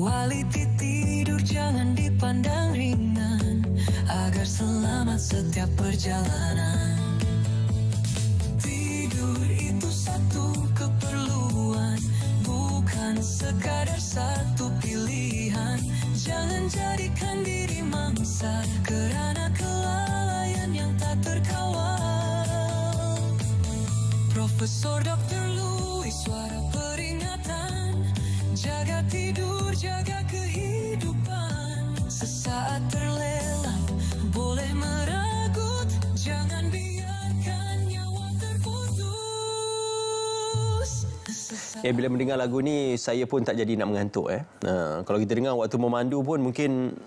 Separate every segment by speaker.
Speaker 1: Kualiti tidur jangan dipandang ringan, agar selamat setiap perjalanan. Tidur itu satu keperluan, bukan sekadar satu pilihan. Jangan jadikan diri mangsa kerana kelalaian yang tak terkawal. Profesor Dr. Louis, suara peringatan. Jaga tidur, jaga kehidupan. Sesaat terlelap, boleh meragut. Jangan biarkan nyawa terputus.
Speaker 2: Bila mendengar lagu ni, saya pun tak jadi nak mengantuk. Kalau kita dengar waktu memandu pun mungkin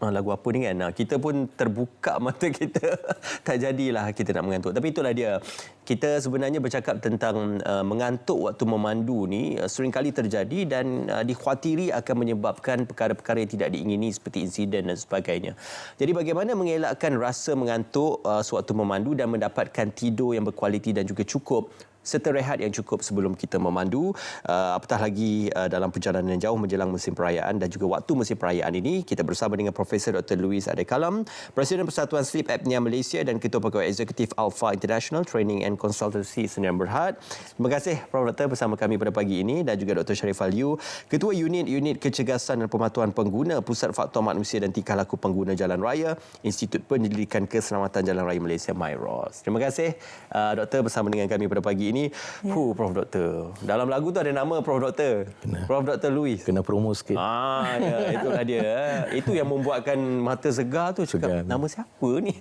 Speaker 2: lagu apa ni kan, kita pun terbuka mata kita. Tak jadilah kita nak mengantuk. Tapi itulah dia. Kita sebenarnya bercakap tentang mengantuk waktu memandu ni seringkali terjadi dan dikhawatiri akan menyebabkan perkara-perkara yang tidak diingini seperti insiden dan sebagainya. Jadi bagaimana mengelakkan rasa mengantuk sewaktu memandu dan mendapatkan tidur yang berkualiti dan juga cukup serta rehat yang cukup sebelum kita memandu, apatah lagi dalam perjalanan yang jauh menjelang musim perayaan dan juga waktu musim perayaan ini. Kita bersama dengan Profesor Dr. Louis Adekalam, Presiden Persatuan Sleep Apnea Malaysia dan Ketua Pegawai Eksekutif Alpha International Training and Consultancy Sdn Bhd. Terima kasih Prof. Dr. bersama kami pada pagi ini, dan juga Dr. Sharifah Liu, Ketua Unit Kecergasan dan Pematuhan Pengguna Pusat Faktor Manusia dan Tingkah Laku Pengguna Jalan Raya, Institut Penyelidikan Keselamatan Jalan Raya Malaysia, MIROS. Terima kasih Dr. bersama dengan kami pada pagi ini. Prof. Dr. Dalam lagu tu ada nama Prof. Dr. Prof. Dr. Louis.
Speaker 3: Kena promo sikit.
Speaker 2: Ya, itulah dia. Itu yang membuatkan mata segar tu. Cakap, nama siapa ni?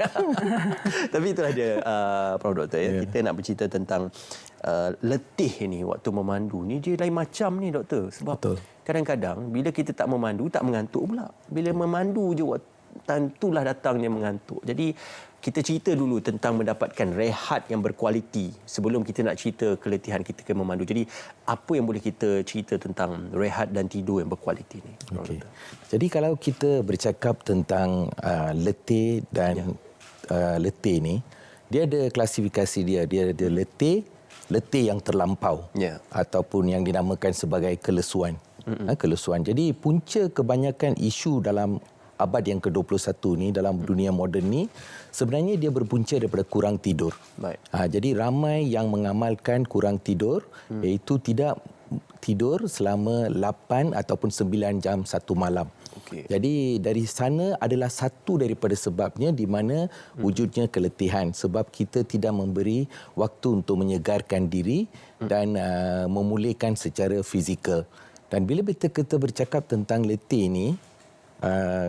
Speaker 2: Tapi itulah dia, Prof. Dr. Ya. Kita nak bercerita tentang letih ni waktu memandu ni. Dia lain macam ni, Doktor. Sebab kadang-kadang bila kita tak memandu, tak mengantuk pula. Bila memandu je, tentulah datangnya mengantuk. Jadi kita cerita dulu tentang mendapatkan rehat yang berkualiti sebelum kita nak cerita keletihan kita ke memandu. Jadi apa yang boleh kita cerita tentang rehat dan tidur yang berkualiti ni?
Speaker 3: Okay. Jadi kalau kita bercakap tentang letih dan letih ni, dia ada klasifikasi dia. Dia ada letih yang terlampau ataupun yang dinamakan sebagai kelesuan. Kelesuan. Jadi punca kebanyakan isu dalam abad yang ke-21 ni, dalam dunia moden ni, sebenarnya dia berpunca daripada kurang tidur. Jadi ramai yang mengamalkan kurang tidur, iaitu tidak tidur selama 8 ataupun 9 jam satu malam. Jadi dari sana adalah satu daripada sebabnya di mana wujudnya keletihan, sebab kita tidak memberi waktu untuk menyegarkan diri dan memulihkan secara fizikal. Dan bila kita bercakap tentang letih ni,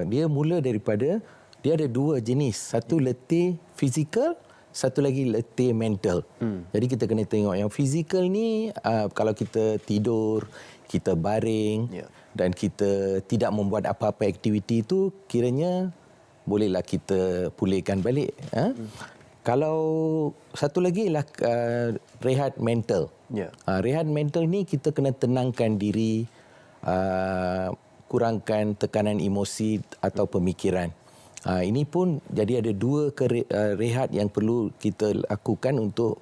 Speaker 3: dia mula daripada, dia ada dua jenis. Satu letih fizikal, satu lagi letih mental. Jadi kita kena tengok yang fizikal ni, kalau kita tidur, kita baring dan kita tidak membuat apa-apa aktiviti itu, kiranya bolehlah kita pulihkan balik. Kalau satu lagi ialah rehat mental. Rehat mental ni kita kena tenangkan diri, kurangkan tekanan emosi atau pemikiran. Ini pun jadi ada dua rehat yang perlu kita lakukan untuk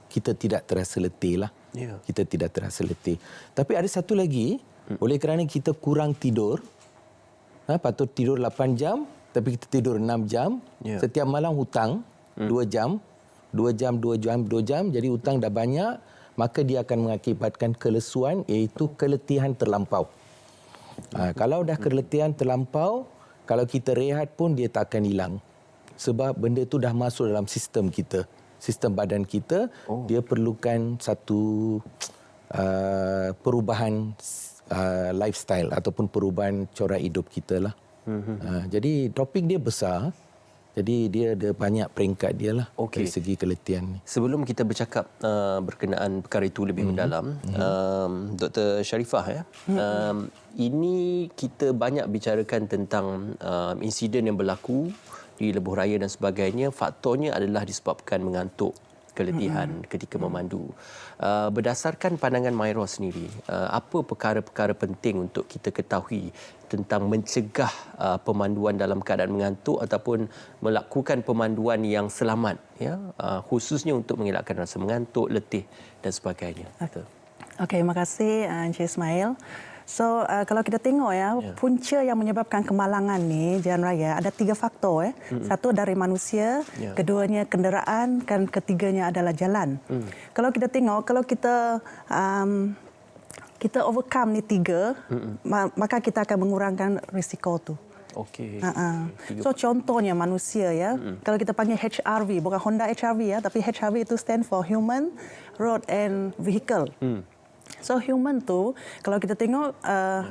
Speaker 3: kita tidak terasa letih lah. Kita tidak terasa letih. Tapi ada satu lagi, oleh kerana kita kurang tidur, patut tidur 8 jam, tapi kita tidur 6 jam, setiap malam hutang 2 jam, jadi hutang dah banyak, maka dia akan mengakibatkan kelesuan, iaitu keletihan terlampau. Kalau dah keletihan terlampau, kalau kita rehat pun dia tak akan hilang. Sebab benda tu dah masuk dalam sistem kita. Sistem badan kita, dia perlukan satu perubahan lifestyle ataupun perubahan corak hidup kita lah. Jadi topik dia besar. Jadi dia ada banyak peringkat dia lah dari segi keletihan ni.
Speaker 2: Sebelum kita bercakap berkenaan perkara itu lebih mendalam, Dr. Sharifah, ini kita banyak bicarakan tentang insiden yang berlaku di lebuh raya dan sebagainya. Faktornya adalah disebabkan mengantuk, keletihan ketika memandu. Berdasarkan pandangan MIROS sendiri, apa perkara-perkara penting untuk kita ketahui tentang mencegah pemanduan dalam keadaan mengantuk ataupun melakukan pemanduan yang selamat, khususnya untuk mengelakkan rasa mengantuk, letih dan sebagainya?
Speaker 4: Okey, terima kasih Encik Ismail. So kalau kita tengok punca yang menyebabkan kemalangan ni jalan raya ada 3 faktor. Satu dari manusia, keduanya kenderaan, dan ketiganya adalah jalan. Kalau kita tengok, kalau kita overcome ni 3, maka kita akan mengurangkan risiko tu.
Speaker 2: Okey.
Speaker 4: So contohnya manusia kalau kita panggil HRV, bukan Honda HRV tapi HRV itu stand for Human, Road and Vehicle. So human tu kalau kita tengok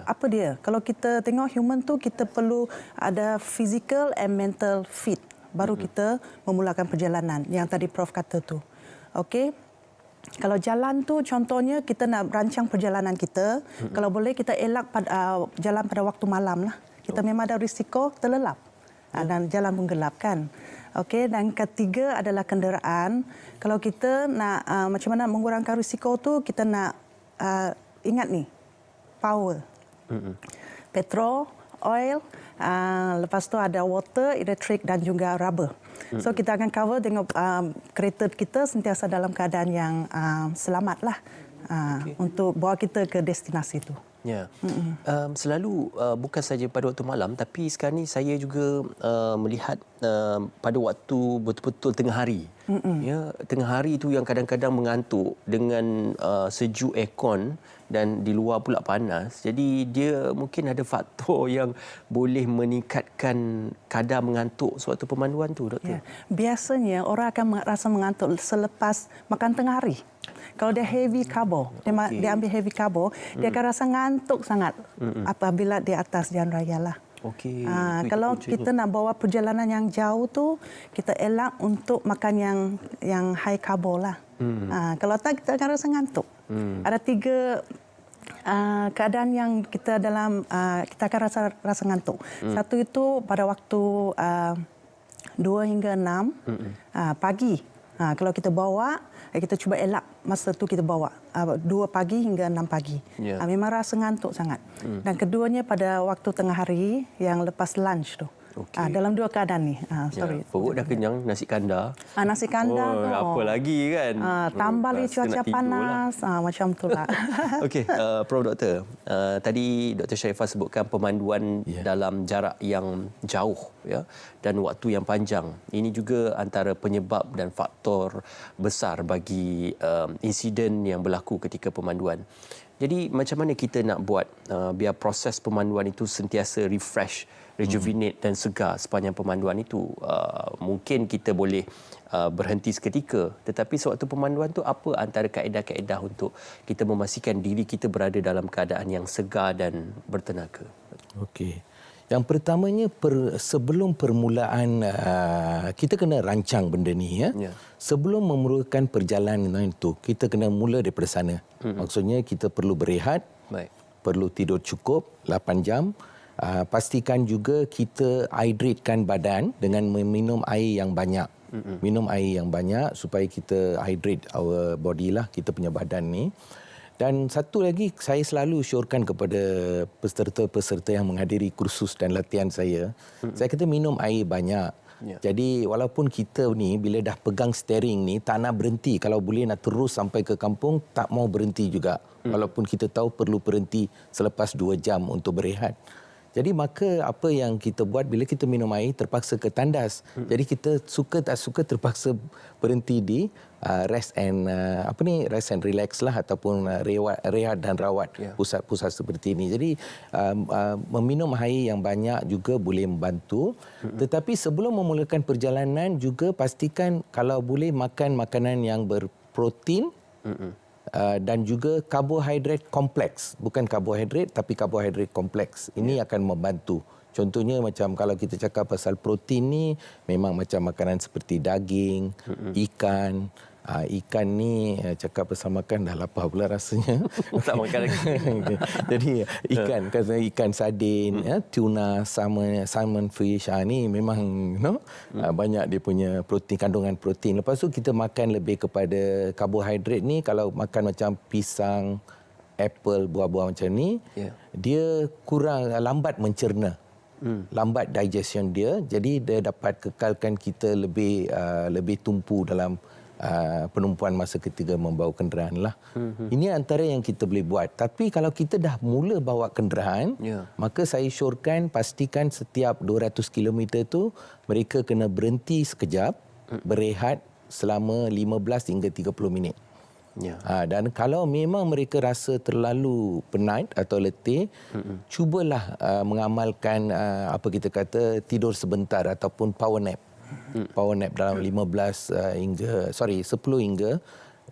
Speaker 4: apa dia? Kalau kita tengok human tu kita perlu ada physical and mental fit baru kita memulakan perjalanan yang tadi Prof kata tu. Okey. Kalau jalan tu contohnya kita nak rancang perjalanan kita, kalau boleh kita elak jalan pada waktu malam lah. Kita memang ada risiko terlelap dan jalan pun gelap kan. Okey, dan ketiga adalah kenderaan. Kalau kita nak macam mana mengurangkan risiko tu, kita nak ingat ni, power. Petrol, oil, lepas tu ada water, elektrik dan juga rubber. So kita akan cover dengan kereta kita sentiasa dalam keadaan yang selamatlah untuk bawa kita ke destinasi itu.
Speaker 2: Ya. Selalu bukan saja pada waktu malam tapi sekarang ni saya juga melihat pada waktu betul-betul tengah hari. Ya, tengah hari itu yang kadang-kadang mengantuk dengan sejuk aircon dan di luar pula panas. Jadi dia mungkin ada faktor yang boleh meningkatkan kadar mengantuk sewaktu pemanduan tu, Doktor. Ya.
Speaker 4: Biasanya orang akan rasa mengantuk selepas makan tengah hari. Kalau dia heavy carbo, dia ambil heavy carbo, dia akan rasa ngantuk sangat apabila di atas jalan raya lah.
Speaker 2: Okey.
Speaker 4: Kalau kita nak bawa perjalanan yang jauh tu, kita elak untuk makan yang high carbo lah. Kalau tak, kita akan rasa ngantuk. Ada 3 keadaan yang kita kita akan rasa ngantuk. Satu itu pada waktu 2 hingga 6 pagi. Kalau kita bawa, kita cuba elak masa tu kita bawa 2 pagi hingga 6 pagi. Memang rasa ngantuk sangat. Dan keduanya pada waktu tengah hari yang lepas lunch tu. Dalam 2 keadaan ni. Sorry.
Speaker 2: Perut dah kenyang, nasi kandar.
Speaker 4: Nasi kandar tu.
Speaker 2: Apa lagi kan?
Speaker 4: Tambah lagi cuaca panas. Macam tu lah.
Speaker 2: Okey, Prof. Doktor. Tadi Dr. Sharifah sebutkan pemanduan dalam jarak yang jauh dan waktu yang panjang. Ini juga antara penyebab dan faktor besar bagi insiden yang berlaku ketika pemanduan. Jadi macam mana kita nak buat biar proses pemanduan itu sentiasa refresh, rejuvenate dan segar sepanjang pemanduan itu? Mungkin kita boleh berhenti seketika, tetapi sewaktu pemanduan itu apa antara kaedah-kaedah untuk kita memastikan diri kita berada dalam keadaan yang segar dan bertenaga?
Speaker 3: Okey. Yang pertamanya sebelum permulaan kita kena rancang benda ni Sebelum memulakan perjalanan itu, kita kena mula daripada sana. Maksudnya kita perlu berehat, perlu tidur cukup 8 jam. Pastikan juga kita hydratekan badan dengan meminum air yang banyak. Minum air yang banyak supaya kita hydrate our body lah, kita punya badan ni. Dan satu lagi, saya selalu syorkan kepada peserta-peserta yang menghadiri kursus dan latihan saya, saya kata minum air banyak. Jadi walaupun kita ni bila dah pegang steering ni tak nak berhenti, kalau boleh nak terus sampai ke kampung, tak mau berhenti juga. Walaupun kita tahu perlu berhenti selepas 2 jam untuk berehat. Jadi maka apa yang kita buat bila kita minum air terpaksa ke tandas. Jadi kita suka tak suka terpaksa berhenti di rest and relax lah, ataupun rehat dan rawat pusat-pusat seperti ini. Jadi meminum air yang banyak juga boleh membantu. Tetapi sebelum memulakan perjalanan juga pastikan kalau boleh makan makanan yang berprotein. Dan juga karbohidrat kompleks. Bukan karbohidrat tapi karbohidrat kompleks. Ini akan membantu. Contohnya macam kalau kita cakap pasal protein ni, memang macam makanan seperti daging, ikan. Ikan ni cakap pasal makan dah lapar pula rasanya.
Speaker 2: Tak makan lagi.
Speaker 3: Jadi ikan sardin, tuna, salmon fish, ni memang banyak dia punya protein, kandungan protein. Lepas tu kita makan lebih kepada karbohidrat ni. Kalau makan macam pisang, apple, buah-buah macam ni, dia kurang lambat mencerna. Lambat digestion dia, jadi dia dapat kekalkan kita lebih tumpu dalam penumpuan masa ketiga membawa kenderaan lah. Ini antara yang kita boleh buat. Tapi kalau kita dah mula bawa kenderaan, maka saya syorkan pastikan setiap 200 km tu mereka kena berhenti sekejap, berehat selama 15 hingga 30 minit. Dan kalau memang mereka rasa terlalu penat atau letih, cubalah mengamalkan apa kita kata tidur sebentar ataupun power nap. Power nap dalam 10 hingga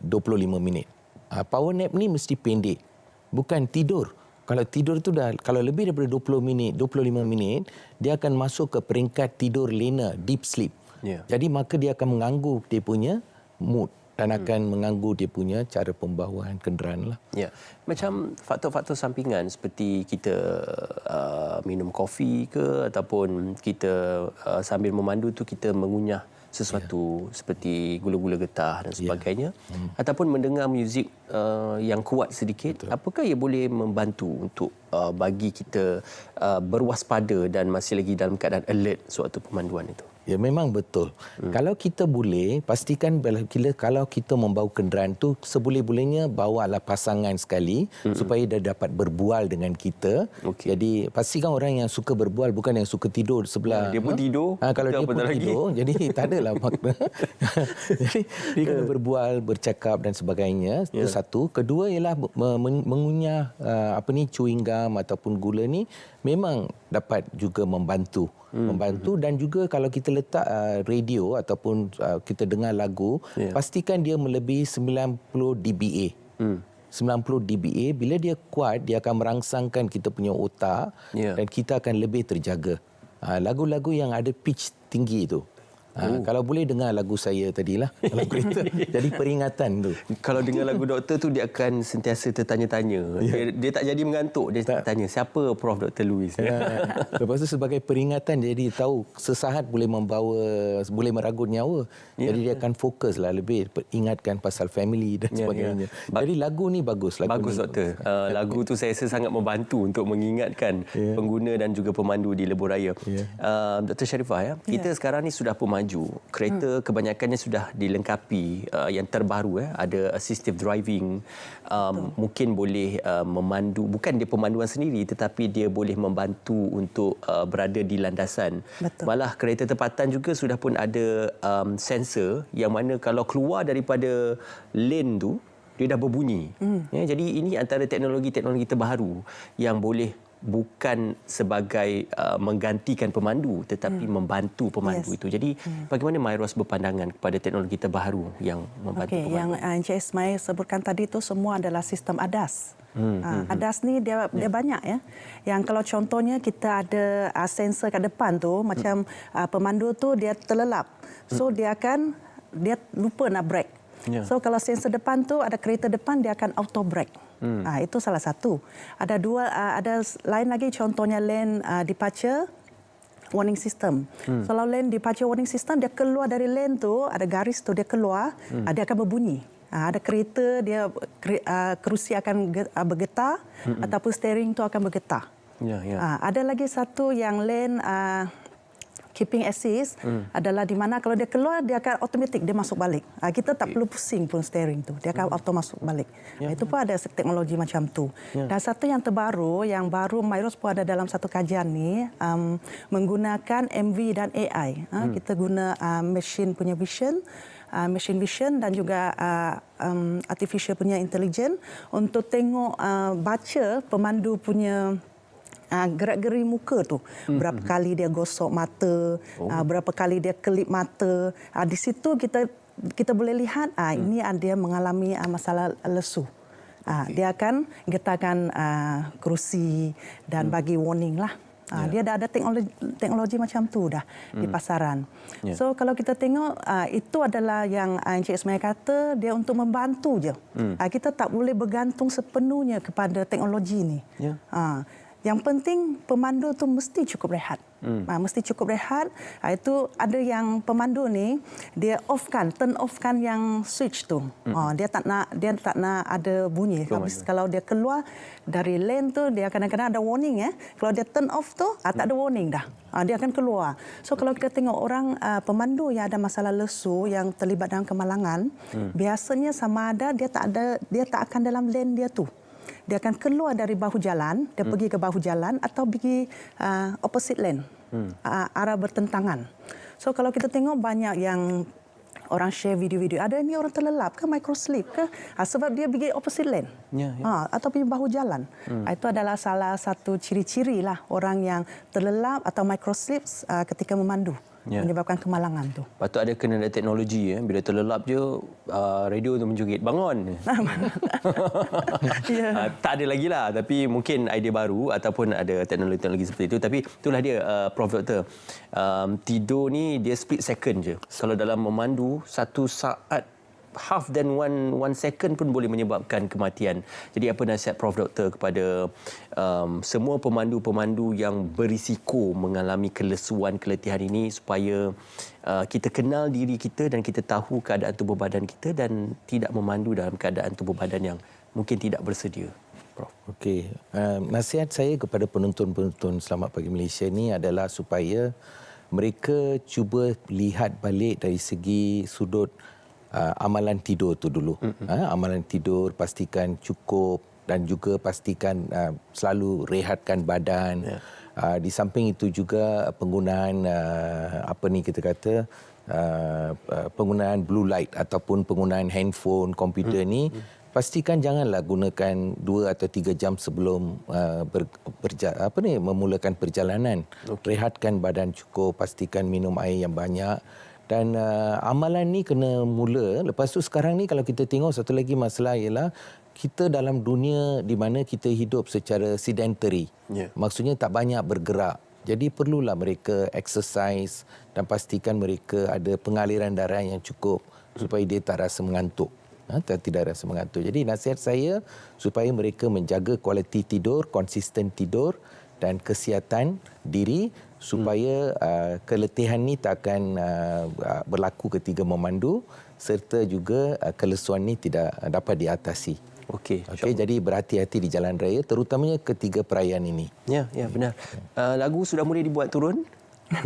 Speaker 3: 25 minit. Power nap ni mesti pendek. Bukan tidur. Kalau tidur tu kalau lebih daripada 25 minit, dia akan masuk ke peringkat tidur lena, deep sleep. Jadi maka dia akan mengganggu dia punya mood dan akan mengganggu dia punya cara pembawaan kenderaan lah.
Speaker 2: Macam faktor-faktor sampingan seperti kita minum kopi ke ataupun kita sambil memandu tu kita mengunyah sesuatu seperti gula-gula getah dan sebagainya ataupun mendengar muzik yang kuat sedikit. Apakah ia boleh membantu untuk bagi kita berwaspada dan masih lagi dalam keadaan alert sewaktu pemanduan itu?
Speaker 3: Ya, memang betul. Kalau kita boleh, pastikan kalau kita membawa kenderaan tu seboleh-bolehnya bawalah pasangan sekali supaya dia dapat berbual dengan kita. Jadi pastikan orang yang suka berbual bukan yang suka tidur sebelah.
Speaker 2: Dia pun tidur.
Speaker 3: Kalau dia pun tidur, jadi tak adalah makna. Jadi dia kena berbual, bercakap dan sebagainya. Itu satu. Kedua ialah mengunyah chewing gum ataupun gula ni memang dapat juga membantu dan juga kalau kita letak radio ataupun kita dengar lagu, pastikan dia melebihi 90 dBA. 90 dBA, bila dia kuat, dia akan merangsangkan kita punya otak dan kita akan lebih terjaga. Lagu-lagu yang ada pitch tinggi itu. Kalau boleh dengar lagu saya tadilah dalam kereta. Jadi peringatan tu.
Speaker 2: Kalau dengar lagu doktor tu dia akan sentiasa tertanya-tanya. Dia tak jadi mengantuk. Dia tanya siapa Prof Dr. Louis.
Speaker 3: Lepas tu sebagai peringatan jadi tahu sesaat boleh meragut nyawa. Jadi dia akan fokuslah lebih ingatkan pasal family dan sebagainya. Jadi lagu ni bagus.
Speaker 2: Bagus doktor. Lagu tu saya rasa sangat membantu untuk mengingatkan pengguna dan juga pemandu di lebuh raya. Dr. Sharifah, kita sekarang ni sudah pun maju. Kereta kebanyakannya sudah dilengkapi yang terbaru, ada assistive driving, mungkin boleh memandu, bukan dia pemanduan sendiri tetapi dia boleh membantu untuk berada di landasan. Malah kereta tempatan juga sudah pun ada sensor yang mana kalau keluar daripada lane tu dia dah berbunyi. Jadi ini antara teknologi-teknologi terbaru yang boleh bukan sebagai menggantikan pemandu tetapi membantu pemandu itu. Jadi bagaimana Myros berpandangan kepada teknologi terbaru yang membantu pemandu?
Speaker 4: Yang Encik Ismail sebutkan tadi itu semua adalah sistem ADAS. ADAS ni dia banyak ya. Yang kalau contohnya kita ada sensor kat depan tu macam pemandu tu dia terlelap. So dia lupa nak brake. So kalau sensor depan tu ada kereta depan dia akan auto brake. Itu salah satu. Ada lain lagi contohnya lane departure warning system. Kalau lane departure warning system dia keluar dari lane tu ada garis tu dia keluar, dia akan berbunyi. Ada kereta dia kerusi akan bergetar ataupun steering tu akan bergetar. Ada lagi satu yang lane keeping assist adalah di mana kalau dia keluar dia akan automatik dia masuk balik. Kita tak perlu pusing pun steering tu. Dia akan auto masuk balik. Itu pun ada teknologi macam tu. Dan satu yang terbaru yang baru Myros pun ada dalam satu kajian ni menggunakan MV dan AI. Kita guna machine vision dan juga artificial punya intelligence untuk tengok baca pemandu punya gerak-geri muka tu. Berapa kali dia gosok mata, berapa kali dia kelip mata. Di situ kita boleh lihat ini dia mengalami masalah lesu. Dia akan getarkan kerusi dan bagi warning lah. Dia dah ada teknologi macam tu dah di pasaran. So kalau kita tengok itu adalah yang Encik Ismail kata dia untuk membantu je. Kita tak boleh bergantung sepenuhnya kepada teknologi ni. Yang penting pemandu tu mesti cukup rehat. Mesti cukup rehat. Itu ada yang pemandu ni dia turn off kan yang switch tu. Dia tak nak ada bunyi. Habis kalau dia keluar dari lane tu dia kadang-kadang ada warning ya. Kalau dia turn off tu tak ada warning dah. Dia akan keluar. So kalau kita tengok orang pemandu yang ada masalah lesu yang terlibat dalam kemalangan, biasanya sama ada dia tak akan dalam lane dia tu. Dia akan keluar dari bahu jalan, dia pergi ke bahu jalan atau pergi opposite lane, arah bertentangan. So kalau kita tengok banyak yang orang share video-video, ada ni orang terlelap ke microslip ke sebab dia pergi opposite lane atau pergi bahu jalan. Itu adalah salah satu ciri-ciri lah orang yang terlelap atau microslip ketika memandu. Menyebabkan kemalangan tu.
Speaker 2: Patut ada kena ada teknologi bila terlelap je radio tu menjungit bangun. Tak ada lagi lah, tapi mungkin idea baru ataupun ada teknologi seperti itu. Tapi itulah dia Prof Doktor. Tidur ni dia split second je. Kalau dalam memandu satu saat half than one second pun boleh menyebabkan kematian. Jadi apa nasihat Prof Doktor kepada semua pemandu-pemandu yang berisiko mengalami kelesuan, keletihan ini supaya kita kenal diri kita dan kita tahu keadaan tubuh badan kita dan tidak memandu dalam keadaan tubuh badan yang mungkin tidak bersedia. Prof.
Speaker 3: Okey, nasihat saya kepada penonton-penonton Selamat Pagi Malaysia ni adalah supaya mereka cuba lihat balik dari segi sudut amalan tidur tu dulu. Amalan tidur pastikan cukup dan juga pastikan selalu rehatkan badan. Di samping itu juga penggunaan penggunaan blue light ataupun penggunaan handphone, komputer ni pastikan janganlah gunakan 2 atau 3 jam sebelum memulakan perjalanan. Rehatkan badan cukup, pastikan minum air yang banyak. Dan amalan ni kena mula. Lepas tu sekarang ni kalau kita tengok satu lagi masalah ialah kita dalam dunia di mana kita hidup secara sedentary. Maksudnya tak banyak bergerak. Jadi perlulah mereka exercise dan pastikan mereka ada pengaliran darah yang cukup supaya dia tak rasa mengantuk. Tidak rasa mengantuk. Jadi nasihat saya supaya mereka menjaga kualiti tidur, konsisten tidur dan kesihatan diri supaya keletihan ni tak akan berlaku ketika memandu serta juga kelesuan ni tidak dapat diatasi. Okey, jadi berhati-hati di jalan raya terutamanya ketiga perayaan ini.
Speaker 2: Ya, benar. Lagu sudah mula dibuat turun?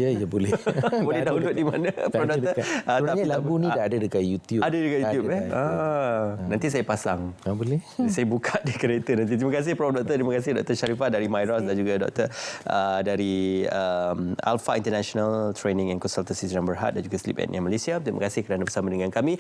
Speaker 3: Ya, boleh.
Speaker 2: Boleh download di mana?
Speaker 3: Sebenarnya lagu ni dah ada dekat YouTube.
Speaker 2: Ada dekat YouTube nanti saya pasang.
Speaker 3: Boleh.
Speaker 2: Saya buka di kereta nanti. Terima kasih Prof Doktor, terima kasih Dr. Sharifah dari Myros dan juga Dr. Dari Alpha International Training and Consultancy Berhad dan juga Sleep Apnea Malaysia. Terima kasih kerana bersama dengan kami.